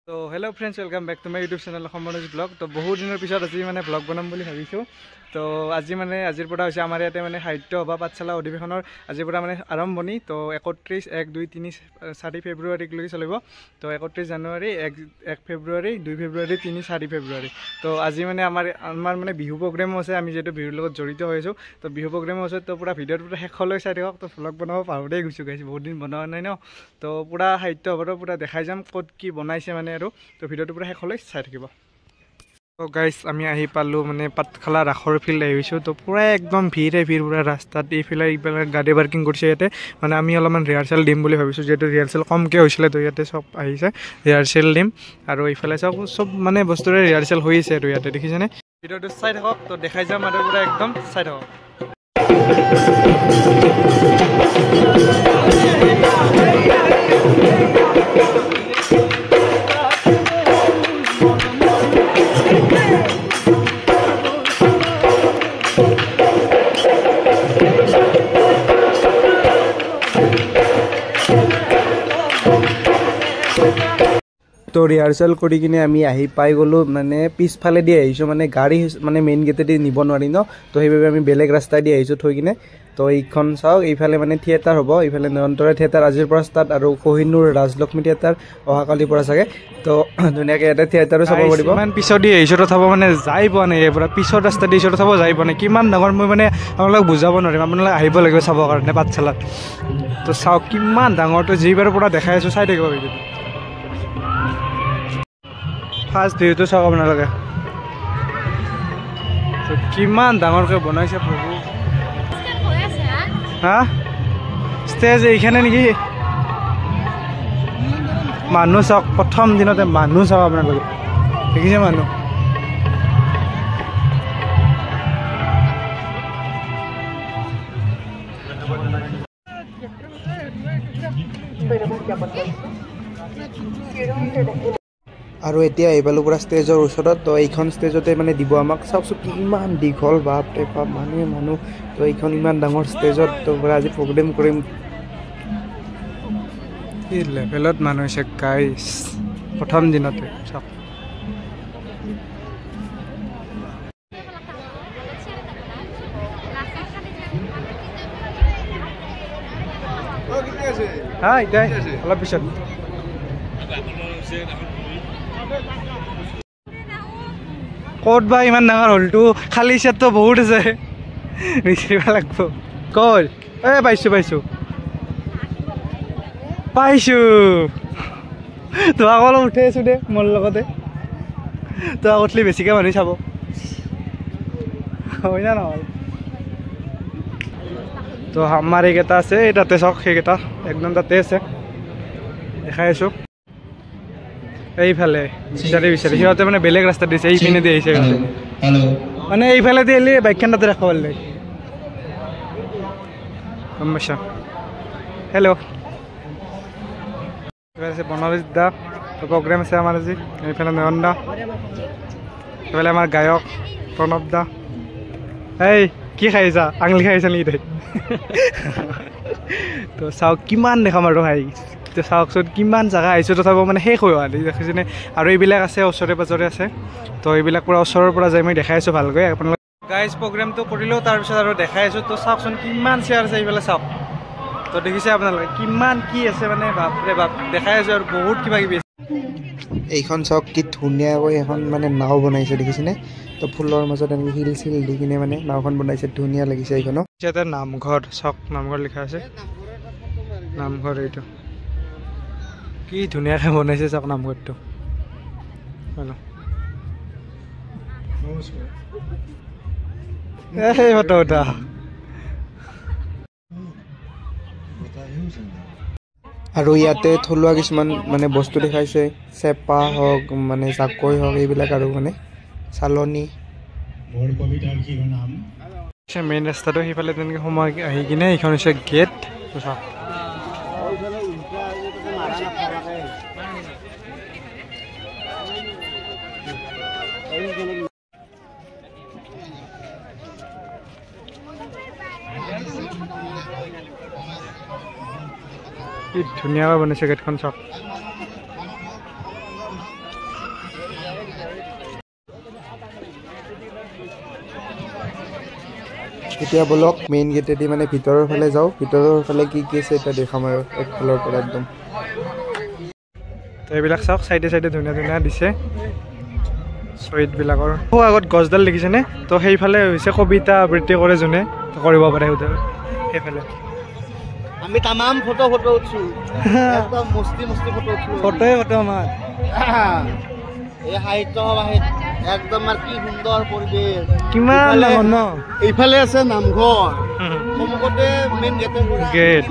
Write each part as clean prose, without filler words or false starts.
তো hello' friends, welcome back to my YouTube channel Samarjit blog. তো বহুত দিনৰ পিছত আজি মানে ব্লগ বনাম বুলি ভাবিছোঁ। তো আজিৰ পৰা হৈছে আমাৰ ইয়াতে মানে সাহিত্য সভা পাঠশালা অধিৱেশনৰ আজিৰ পৰা মানে আৰম্ভণি। তো 31, 1, 2, 3, 4 ফেব্ৰুৱাৰীলৈকে চলিব। তো 31 জানুৱাৰী, 1 ফেব্ৰুৱাৰী, 2 ফেব্ৰুৱাৰী, 3, 4 ফেব্ৰুৱাৰী। তো আজি মানে আমাৰ মানে বিহু প্ৰগ্ৰেমো আছে। আমি যিহেতু বিহুৰ লগত জড়িত হৈ আছোঁ, তো বিহু প্ৰগ্ৰেমো আছে। তো পুৰা ভিডিঅ'টো পুৰা শেষলৈ চাই থাকক। তো ভ্লগ বনাব পাহৰিয়ে গৈছোঁ গাইছ, বহুত দিন বনোৱা নাই ন। তো পুৰা সাহিত্য সভাটো পুৰা দেখাই যাম ক'ত কি বনাইছে মানে আৰু। তো ভিডিঅ'টো পুৰা শেষলৈ চাই থাকিব। তো গাইজ আমি আহি পালোঁ মানে পাঠশালা ৰাসৰ ফিল্ড আহিছোঁ। তো পুৰা একদম ভিৰ পুৰা ৰাস্তাত এইফালে গাড়ী পাৰ্কিং কৰিছে ইয়াতে। মানে আমি অলপমান ৰিহাৰ্চেল দিম বুলি ভাবিছোঁ, যিহেতু ৰিহাৰ্চেল কমকৈ হৈছিলে। তো ইয়াতে চব আহিছে, ৰিহাৰ্চেল দিম। আৰু এইফালে চব মানে বস্তুৰে ৰিহাৰ্চেল হৈ আছে আৰু ইয়াতে দেখিছেনে। ভিডিঅ'টো চাই থাকক, তো দেখাই যাম আৰু পুৰা একদম চাই থাকক। তো ৰিহাৰ্চেল কৰি কিনে আমি আহি পাই গ'লোঁ, মানে পিছফালেদি আহিছোঁ, মানে গাড়ী মানে মেইন গেটেদি নিব নোৱাৰি ন। তো সেইবাবে আমি বেলেগ ৰাস্তাইদি আহিছোঁ থৈ কিনে। তো এইখন চাওক, এইফালে মানে থিয়েটাৰ হ'ব, এইফালে নয়নতৰা থিয়েটাৰ আজিৰ পৰা ষ্টাৰ্ট, আৰু কোহিনুৰ ৰাজলক্ষ্মী থিয়েটাৰ অহাকালিৰ পৰা চাগে। তো ধুনীয়াকৈ ইয়াতে থিয়েটাৰো চাব পাৰিব। ইমান পিছদি আহিছোঁ তথাপি মানে যাই পোৱা নাই, ইয়াৰ পৰা পিছৰ ৰাস্তা দি আহিছোঁ তথাপি যাই পোৱা নাই। কিমান ডাঙৰ মই মানে আপোনালোকক বুজাব নোৱাৰিম, আপোনালোকে আহিব লাগিব চাবৰ কাৰণে পাঠশালাত। তো চাওক কিমান ডাঙৰ, তো যিবাৰৰ পৰা দেখাই আছোঁ চাই থাকিব ভিডিঅ'টো। ফাৰ্ষ্ট ভিউটো চাওক আপোনালোকে, কিমান ডাঙৰকৈ বনাইছে প্ৰভু। হা, ষ্টেজ এইখানে নেকি? মানুহ চাওক, প্ৰথম দিনতে মানুহ চাওক আপোনালোকে, দেখিছে মানুহ। আৰু এতিয়া আহি পালোঁ পুৰা ষ্টেজৰ ওচৰত। তো এইখন ষ্টেজতে মানে দিব আমাক। চাওকচোন কিমান দীঘল, বাপৰে বাপ, মানুহ। তো এইখন ইমান ডাঙৰ ষ্টেজত তো পুৰা আজি প্ৰগ্ৰেম কৰিম। কি লেভেলত মানুহ হৈছে গাইছ, প্ৰথম দিনতে চাওক। হা, এতিয়া অলপ পিছত ক'ত বা ইমান ডাঙৰ হলটো, খালী চেটটো বহুত আছে, বিচাৰিব লাগিব। ক'ত? পাইছোঁ তোমাক অলপ উঠাই আছোঁ দে মোৰ লগতে। তোমাক উঠিলে বেছিকৈ মানুহ চাব, হয় না নহয়? তো আমাৰ এইকেইটা আছে, এই তাতে চাওক, সেইকেইটা একদম তাতে আছে, দেখাই আছোঁ। এইফালে বিচাৰি সিহঁতে মানে বেলেগ ৰাস্তা দিছে, এইপিনে দি আহিছে সিহঁতে। মানে এইফালে দি আহিলে বাইকখন তাতে ৰাখিব পাৰিলে, গম পাইছা? হেল্ল', এইফালে আছে বনজিৎ দা, প্ৰগ্ৰেম আছে আমাৰ আজি। এইফালে নয়ন দা, এইফালে আমাৰ গায়ক প্ৰণৱ দা। এই কি খাইছা, আঙুলি খাইছা নেকি তই? তো চাওক কিমান দেখাম আৰু খাই। তো চাওকচোন কিমান জেগা আহিছোঁ তথাপিও মানে শেষ হৈ হোৱা নাই, দেখিছেনে? আৰু এইবিলাক আছে ওচৰে পাজৰে আছে। তো এইবিলাক পুৰা ওচৰৰ পৰা যাই মই দেখাই আছোঁ ভালকৈ আপোনালোকে। গাইজ প্ৰগ্ৰেমটো কৰিলোঁ, তাৰপিছত আৰু দেখাই আছোঁ। তো চাওকচোন কিমান চেয়াৰ আছে এইফালে চাওক। তো দেখিছে আপোনালোকে কিমান কি আছে, মানে বাপৰে বাপ, দেখাই আছোঁ আৰু বহুত কিবা কিবি আছে। এইখন চাওক কি ধুনীয়াকৈ এখন মানে নাও বনাইছে, দেখিছেনে? তো ফুলৰ মাজত এনেকৈ শিল চিল দি কিনে মানে নাওখন বনাইছে, ধুনীয়া লাগিছে এইখনো। ইয়াতে নামঘৰ চাওক, নামঘৰ লিখা আছে, নামঘৰ এইটো কি ধুনীয়াকৈ বনাইছে চাওক নামঘৰটো। এই ফটো উঠা। আৰু ইয়াতে থলুৱা কিছুমান মানে বস্তু দেখাইছে, চেপা হওক, মানে জাকৈ হওক, এইবিলাক আৰু মানে চালনী। মেইন ৰাস্তাটো সেইফালে তেনেকৈ সোমাই আহি কিনে এইখন হৈছে গেট। চাওক কি ধুনীয়াকৈ বনাইছে গেটখন চাওক। এতিয়া বলক মেইন গেটেদি মানে ভিতৰৰ ফালে যাওঁ ভিতৰৰ ফালে কি কি আছে এটা দেখাম আৰু একফালৰ পৰা একদম তো এইবিলাক চাওক সাইডে সাইডে ধুনীয়া ধুনীয়া দিছে চুইটবিলাকৰ আগত গছডাল দেখিছেনে তো সেইফালে হৈছে কবিতা আবৃত্তি কৰে যোনে কৰিব পাৰে সেইফালে আমি তামাম ফটো উঠছো একদম মস্তি ফটো উঠছো ফটো আমাৰ এই সাহিত্য সভাত একদম আৰ কি সুন্দৰ পৰিবেশ কিমান ডাঙৰ ন এইফালে আছে নামঘৰ সমুখতে মেইন গেট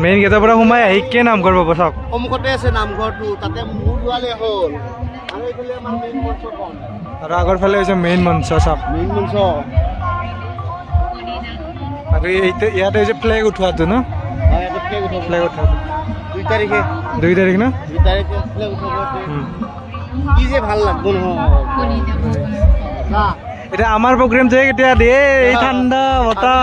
মেইন গেটৰ পৰা সোমাই আহি কি নামঘৰ পাব চাওক সমুখতে আছে নামঘৰটো তাতে মূৰ দোৱালে হ'ল আৰু এইফালে আমাৰ মেইন মঞ্চখন আৰু আগৰ ফালে হৈছে মেইন মঞ্চ চাওক মেইন মঞ্চ আৰু ইয়াতে হৈছে ফ্লেগ উঠোৱাটো ন ফ্লেগ উঠোৱাটো 2 তাৰিখে 2 তাৰিখ ন 2 তাৰিখে ফ্লেগ উঠাব কি যে ভাল লাগব নহয় এটা আমাৰ প্ৰগ্ৰাম যে কেতিয়া দিয়ে এই ঠাণ্ডা বতাহ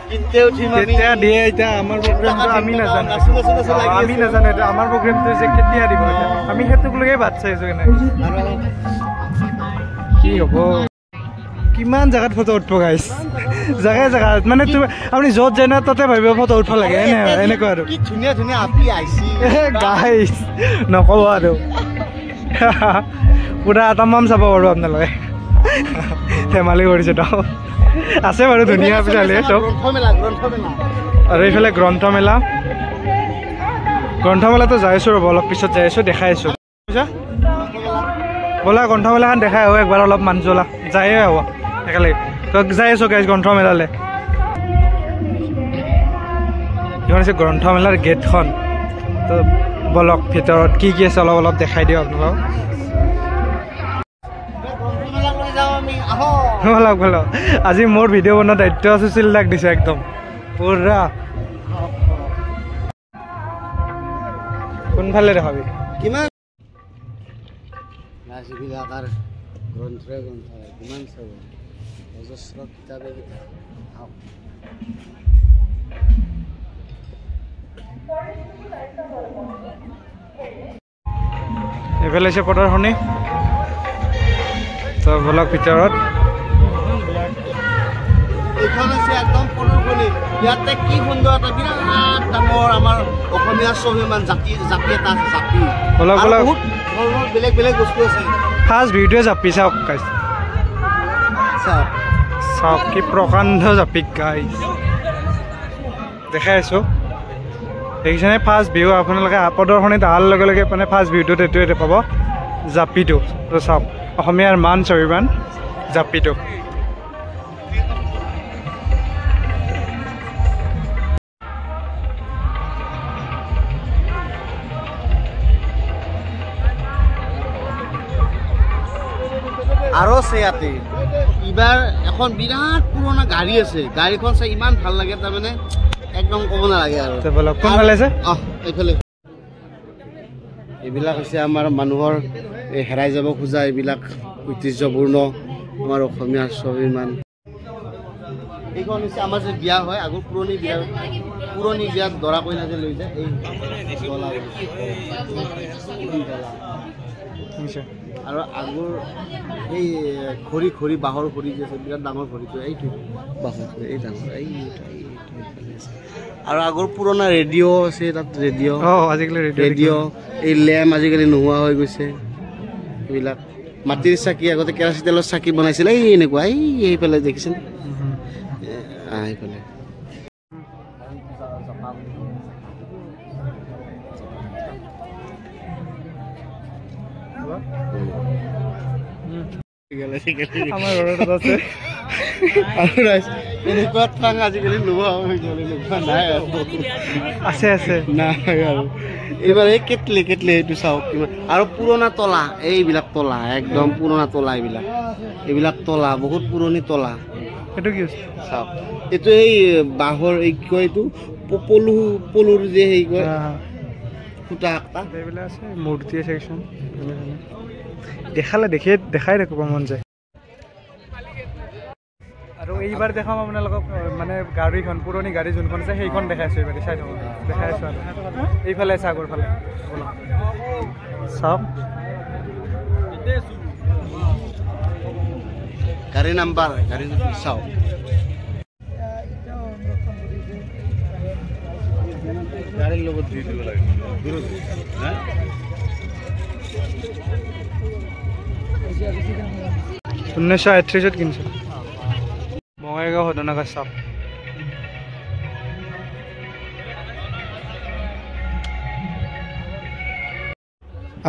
কিনতে উঠিম আমি কেতিয়া দিয়ে এটা আমাৰ প্ৰগ্ৰামটো আমি নাজানো এটা আমাৰ প্ৰগ্ৰামটো যে কেতিয়া দিব আমি হেতুক লগে বাট চাইছো কেনে কি হ'ব কিমান জায়গাত ফটো উঠব গাইছ জায়গাত মানে আপুনি য'ত যায় না তাতে ভাবিব ফটো উঠব লাগে এনেকুৱা আৰু কি ধুনীয়া ধুনীয়া আপি আইছি গাইছ নক'ব আৰু পুৰা তামাম চাব পাৰো আপোনালোকে ধেমালি কৰিছে তো আছে বাৰু ধুনীয়া পিছালে চব আৰু এইফালে গ্ৰন্থমেলাটো যাই আছো ৰ'ব অলপ পিছত যাই আছো দেখাই আছো ব'লা গ্ৰন্থমেলাখন দেখাই আহো একবাৰ অলপ মানজলা যায়ে হ'ব একেলগে তো যাই আছো গাইজ গ্ৰন্থমেলালৈ এইখন হৈছে গ্ৰন্থমেলাৰ গেটখন তো বলক ভিতৰত কি কি আছে অলপ দেখাই দিওঁ আপোনালোকক বলক আজি মোৰ ভিডিঅ' বনোৱা দায়িত্ব সুশীল দাক দিছে একদম পুৰা কোনফালে দেখাবি কিমান যিবিলাকৰ গ্ৰন্থ কিমান চাব অজস্ৰ কিতাপে এইফালে হৈছে প্ৰদৰ্শনী তো বলক ভিতৰত এইখন হৈছে একদম প্ৰদৰ্শনী ইয়াতে কি সুন্দৰ এটা বিৰাট ডাঙৰ আমাৰ অসমীয়া স্বাভিমান জাতি এটা আছে জাতি বলক বহুত বেলেগ বেলেগ বস্তু আছে ফাৰ্ষ্ট ভিডিঅ' জাপি চাওক গাইছ চাওক কি প্ৰকাণ্ড জাপি গাইছ দেখাই আছোঁ দেখিছেনে ফাৰ্ষ্ট ভিউ আপোনালোকে প্ৰদৰ্শনীত অহাৰ লগে লগে মানে ফাৰ্ষ্ট ভিউটোত এইটোৱে পাব জাপিটো তো চাওক অসমীয়াৰ মান স্বাভিমান জাপিটো আৰু আছে ইয়াতে এইবাৰ এখন বিৰাট পুৰণা গাড়ী আছে গাড়ীখন চাই ইমান ভাল লাগে তাৰমানে একদম ক'ব নালাগে আৰু কোনফালে আছে এইফালে এইবিলাক হৈছে আমাৰ মানুহৰ হেৰাই যাব খোজা এইবিলাক ঐতিহ্যপূৰ্ণ আমাৰ অসমীয়াৰ স্বাভিমান এইখন হৈছে আমাৰ যে বিয়া হয় আগৰ পুৰণি বিয়াত দৰা কইনা যে লৈ যায় আৰু আগৰ এই খৰি বাঁহৰ খৰি যে আছে বিৰাট ডাঙৰ খৰিটো এইটো বাঁহৰ খৰি এই ডাঙৰ আৰু আগৰ পুৰণা ৰেডিঅ' আছে তাত আজিকালি ৰেডিঅ' এই লেম্প আজিকালি নোহোৱা হৈ গৈছে এইবিলাক মাটিৰ চাকি আগতে কেৰাচিন তেলৰ চাকি বনাইছিলে এই এনেকুৱা এইফালে দেখিছেনে এইফালে আমাৰ ঘৰত আছে এনেকুৱা ঠাং আজিকালি নোহোৱা হৈ গ'ল নাই আছে নাই আৰু এইবাৰ এই কেটলি এইটো চাওক কিমান আৰু পুৰণা তলা এইবিলাক তলা একদম পুৰণা তলা এইবিলাক তলা বহুত পুৰণি তলা এইটো কি চাওক এইটো এই বাঁহৰ এই কি কয় এইটো পলুৰ যে হেৰি কয় সূতা এইবিলাক আছে মূৰ্তি আছে কিছুমান দেখাই থাকিব মন যায় আৰু এইবাৰ দেখাম আপোনালোকক মানে গাড়ীখন পুৰণি গাড়ী যোনখন আছে সেইখন দেখাইছোঁ এইবাৰ চাই থাকোঁ দেখাই আছোঁ আৰু এইফালে আছে আগৰ ফালে চাওক গাড়ী নাম্বাৰ চাওক গাড়ীৰ লগত দি দিব লাগে 1938 কিনছো বঙাইগাঁও সদনাগাঁও চাওক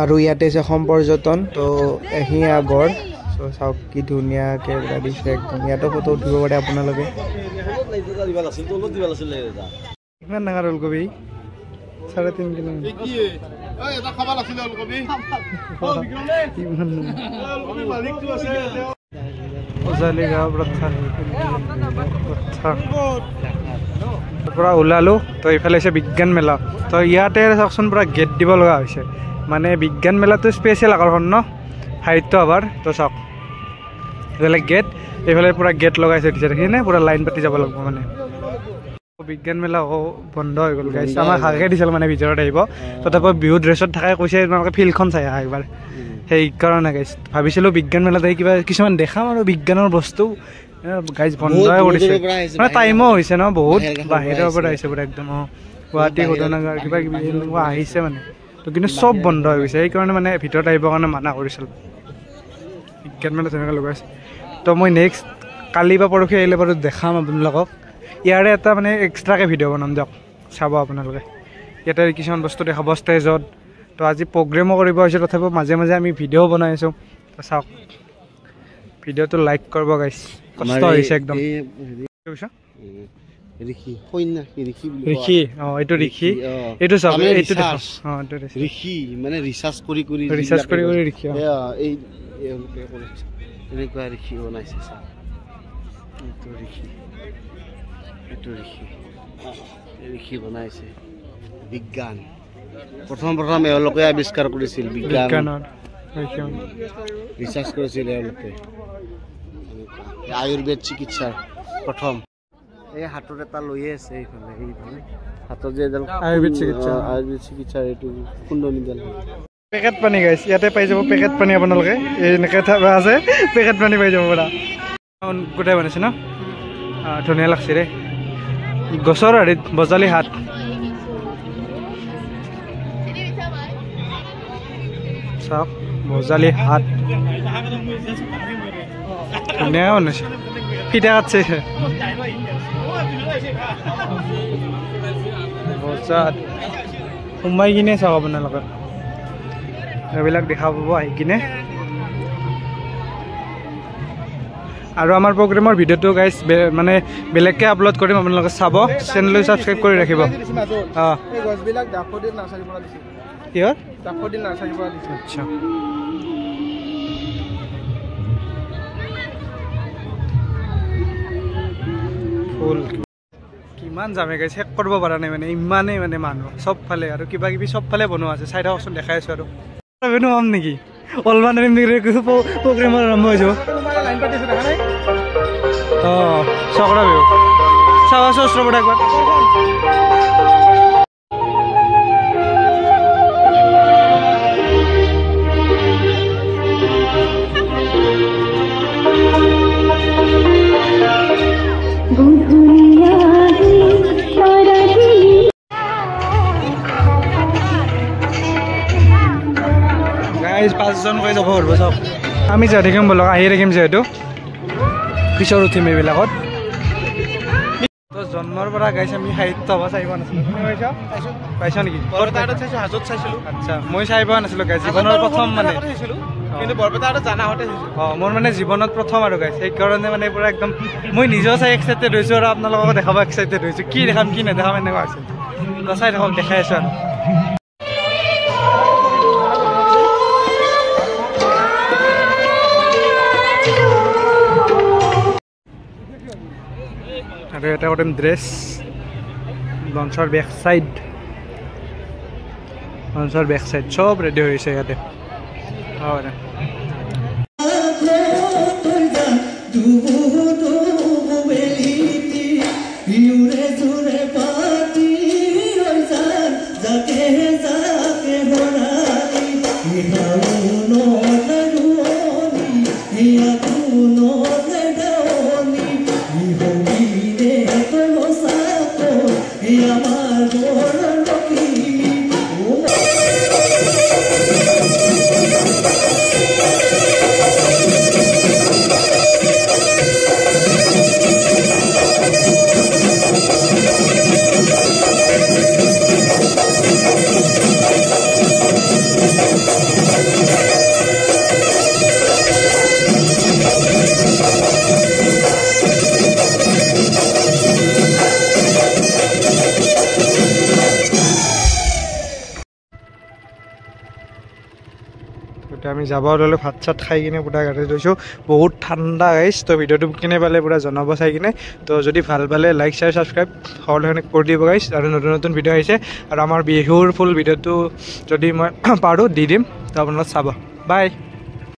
আৰু ইয়াতে আছে অসম পৰ্যটন তো এশিঙীয়া গড় তো চাওক কি ধুনীয়াকৈ দিছে একদম ইয়াতো ফটো উঠিব পাৰে আপোনালোকে কিমান ডাঙৰ ওলকবি 3.5 কিলো পৰা ওলালো তো এইফালে হৈছে বিজ্ঞান মেলা তো ইয়াতে চাওকচোন পুৰা গেট দিব লগা হৈছে মানে বিজ্ঞান মেলাটো স্পেচিয়েল আকৰ্ষণ ন সাহিত্য সভাৰ তো চাওক এইফালে গেট এইফালে পুৰা গেট লগাইছে সেইখিনি পুৰা লাইন পাতি যাব লাগিব মানে বিজ্ঞান মেলা বন্ধ হৈ গ'ল গাইছ আমাক হাগে দিছিল মানে ভিতৰত আহিব তথাপিও বিহু ড্ৰেছত থাকাই কৈছে তোমালোকে ফিল্ডখন চাই আহা একবাৰ সেইকাৰণে গাইছ ভাবিছিলোঁ বিজ্ঞান মেলাত আহি কিবা কিছুমান দেখাম আৰু বিজ্ঞানৰ বস্তু গাইছ বন্ধই কৰিছে মানে টাইমো হৈছে ন বহুত বাহিৰৰ পৰা আহিছে পুৰা একদম গুৱাহাটী শোধনাগাৰ কিবা কিবি এনেকুৱা আহিছে মানে তো কিন্তু চব বন্ধ হৈ গৈছে সেইকাৰণে মানে ভিতৰত আহিবৰ কাৰণে মানা কৰিছিল বিজ্ঞান মেলা তেনেকৈ লগাইছে তো মই নেক্সট কালি বা পৰহি আহিলে বাৰু দেখাম আপোনালোকক ইয়াৰে এটা মানে এক্সট্ৰাকৈ ভিডিঅ' বনাম দিয়ক চাব আপোনালোকে ইয়াতে কিছুমান বস্তু দেখাব ষ্টেজত তো আজি প্ৰগ্ৰেমো কৰিব হৈছে তথাপিও মাজে মাজে আমি ভিডিঅ' বনাই আছোঁ তো চাওক ভিডিঅ'টো লাইক কৰিব গাইছ কষ্ট হৈছে একদম ঋষি এইটো ঋষি এইটো চাওক এইটো ঋষি মানে ৰিচাৰ্চ কৰি ঋষি এনেকুৱা ঋষি বনাইছে চাওক ঋষি বনাইছে বিজ্ঞান প্ৰথম এওঁলোকে আৱিষ্কাৰ কৰিছিল বিজ্ঞানৰ ৰিচাৰ্চ কৰিছিল এওঁলোকে আয়ুৰ্বেদ চিকিৎসাৰ প্ৰথম এই হাতত এটা লৈয়ে আছে এইফালে হাতত যে এডাল আয়ুৰ্বেদ চিকিৎসাৰ এইটো কুণ্ডলীডাল পেকেট পানী গাইছ ইয়াতে পাই যাব পেকেট পানী আপোনালোকে এনেকৈ আছে পেকেট পানী পাই যাব পৰা গোটাই বনাইছে ন ধুনীয়া লাগছে ৰে গছৰ হেৰিত বজালি হাত চাওক বজালি হাত ধুনীয়া বনাইছে ফিটা কাটছে বজাত সোমাই কিনে চাওক আপোনালোকে এইবিলাক দেখা পাব আহি কিনে আৰু আমাৰ প্ৰগ্ৰেমৰ ভিডিঅ'টো গাইছ মানে বেলেগকৈ আপলোড কৰিম আপোনালোকে চাব চেনেলটো ছাবস্ক্ৰাইব কৰি ৰাখিব আচ্ছা ফুল কিমান যামে গাইছ শেষ কৰিব পৰা নাই মানে ইমানেই মানে মানুহ চবফালে আৰু কিবা কিবি চবফালে বনোৱা আছে চাই থাকচোন দেখাই আছোঁ আৰু পাম নেকি অলমান প্ৰগ্ৰেম আৰম্ভ হৈ যাব অঁ চকৰা বিহু চাব আছোঁ ওচৰৰ পৰা একবাৰ পাঁচজন কৈ যাব পাৰিব চাওক আমি যাই থাকিম বলক আহি থাকিম যিহেতু পিছত উঠিম এইবিলাকত তো জন্মৰ পৰা গাইছ আমি সাহিত্য সভা চাই পোৱা নাছিলোঁ পাইছ নেকি হাজত চাইছিলোঁ আচ্ছা মই চাই পোৱা নাছিলোঁ গাইছ জীৱনৰ প্ৰথম মানে কিন্তু বৰপেটা জানা হতে অঁ মোৰ মানে জীৱনত প্ৰথম আৰু গাইছ সেইকাৰণে মানে পুৰা একদম মই নিজেও চাই এক্সাইটেড হৈছোঁ আৰু আপোনালোকক দেখাব এক্সাইটেড হৈছোঁ কি দেখাম কি নেদেখাম এনেকুৱা আছিল তো চাই থাকক দেখাই আছোঁ আৰু এটা কৰিম ড্ৰেছ লঞ্চৰ বেক চাইড চব ৰেডি হৈছে ইয়াতে এতিয়া আমি যাব ওলালোঁ ভাত চাত খাই কিনে পুৰা গাড়ী লৈছোঁ বহুত ঠাণ্ডা গাইছ তো ভিডিঅ'টো কিনে পালে পুৰা জনাব চাই কিনে তো যদি ভাল পালে লাইক শ্বেয়াৰ ছাবস্ক্ৰাইব সকলোখিনি কৰি দিব গাইছ আৰু নতুন নতুন ভিডিঅ' আহিছে আৰু আমাৰ বিহুৰ ফুল ভিডিঅ'টো যদি মই পাৰোঁ দি দিম তো আপোনালোক চাব বাই